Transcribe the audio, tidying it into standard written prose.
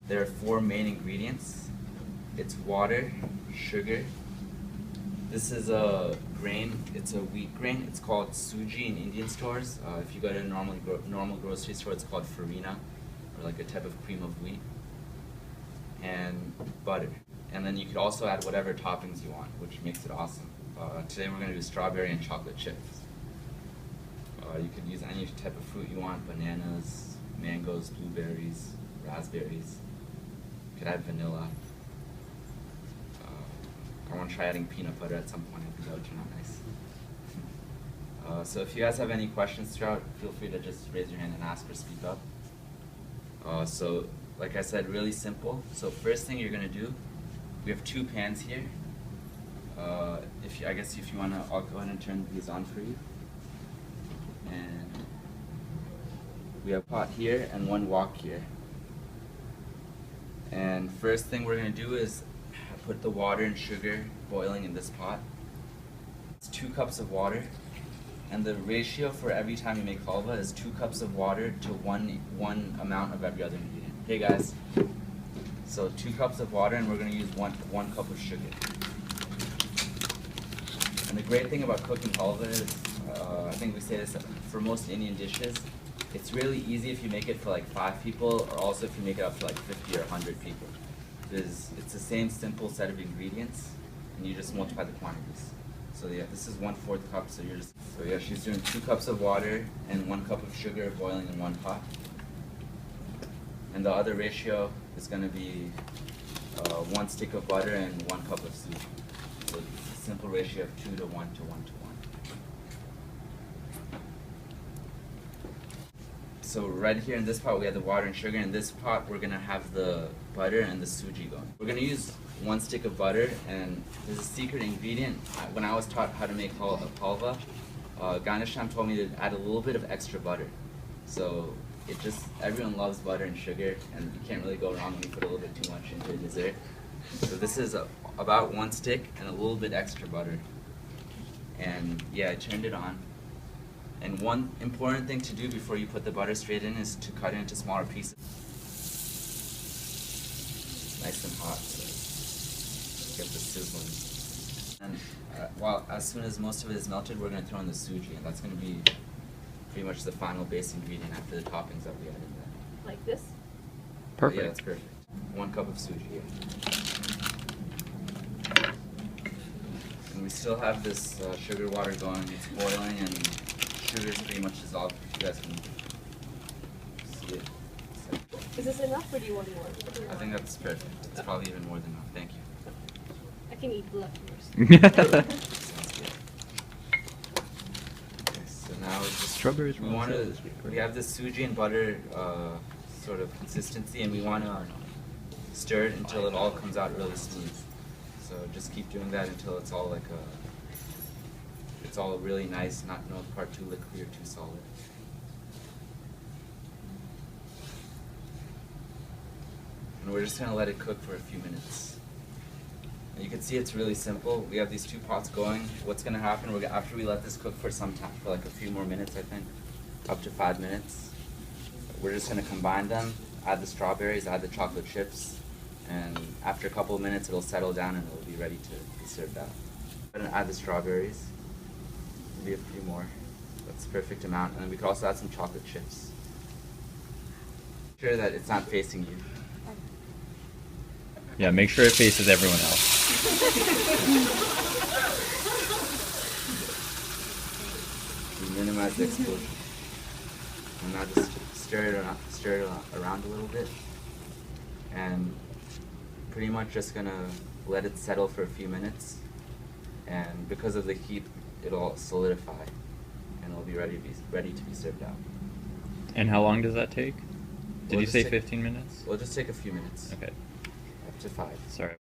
There are 4 main ingredients. It's water, sugar. This is a grain, it's a wheat grain. It's called suji in Indian stores. If you go to a normal grocery store, it's called farina, or like a type of cream of wheat. And butter. And then you could also add whatever toppings you want, which makes it awesome. Today we're going to do strawberry and chocolate chips. You could use any type of fruit you want: bananas, mangoes, blueberries, raspberries. You could add vanilla. I want to try adding peanut butter at some point. I think that would turn out nice. So if you guys have any questions throughout, feel free to just raise your hand and ask or speak up. So like I said, really simple. So first thing you're going to do, we have 2 pans here. I guess if you want to, I'll go ahead and turn these on for you. And we have a pot here and 1 wok here. And first thing we're going to do is put the water and sugar boiling in this pot. It's 2 cups of water. And the ratio for every time you make halwa is 2 cups of water to one amount of every other ingredient. Hey guys. So 2 cups of water, and we're going to use one cup of sugar. And the great thing about cooking halwa is, I think we say this for most Indian dishes, it's really easy if you make it for like 5 people, or also if you make it up to like 50 or 100 people. Because it's the same simple set of ingredients, and you just multiply the quantities. So yeah, this is 1/4 cup, so yeah, she's doing 2 cups of water and 1 cup of sugar boiling in 1 pot. And the other ratio is going to be 1 stick of butter and 1 cup of soup. So it's a simple ratio of 2 to 1 to 1 to 1. So right here in this pot we have the water and sugar. In this pot we're going to have the butter and the suji going. We're going to use 1 stick of butter, and there's a secret ingredient. When I was taught how to make halwa, Ganesham told me to add a little bit of extra butter. So everyone loves butter and sugar, and you can't really go wrong when you put a little bit too much into a dessert. So this is about 1 stick and a little bit extra butter. And yeah, I turned it on. And one important thing to do before you put the butter straight in is to cut it into smaller pieces. It's nice and hot, so get the sizzling. And as soon as most of it is melted, we're going to throw in the suji, and that's going to be pretty much the final base ingredient after the toppings that we added in there. Like this? Perfect. Yeah, that's perfect. 1 cup of suji here. And we still have this sugar water going. It's boiling, and sugar is pretty much dissolved. If you guys can see it. Is this enough, or do you want more? I think that's perfect. It's probably even more than enough. Thank you. I can eat the leftovers. Sounds good. Okay, so now it's just Strawberries. we have this suji and butter sort of consistency, and we want to stir it until it all comes out really smooth. So just keep doing that until it's all it's all really nice, no part too liquidy or too solid. And we're just going to let it cook for a few minutes. And you can see it's really simple. We have these 2 pots going. What's going to happen, after we let this cook for some time, for like a few more minutes, I think, up to 5 minutes, we're just going to combine them, add the strawberries, add the chocolate chips, and after a couple of minutes it'll settle down and it'll be ready to be served out. I'm going to add the strawberries, maybe a few more. That's the perfect amount. And then we can also add some chocolate chips. Make sure that it's not facing you. Yeah, make sure it faces everyone else. Minimize the explosion. And now just stir it around a little bit. And pretty much just gonna let it settle for a few minutes. And because of the heat, it'll solidify, and it'll be ready to be served out. And how long does that take? Did you say 15 minutes? We'll just take a few minutes. Okay. Up to 5. Sorry.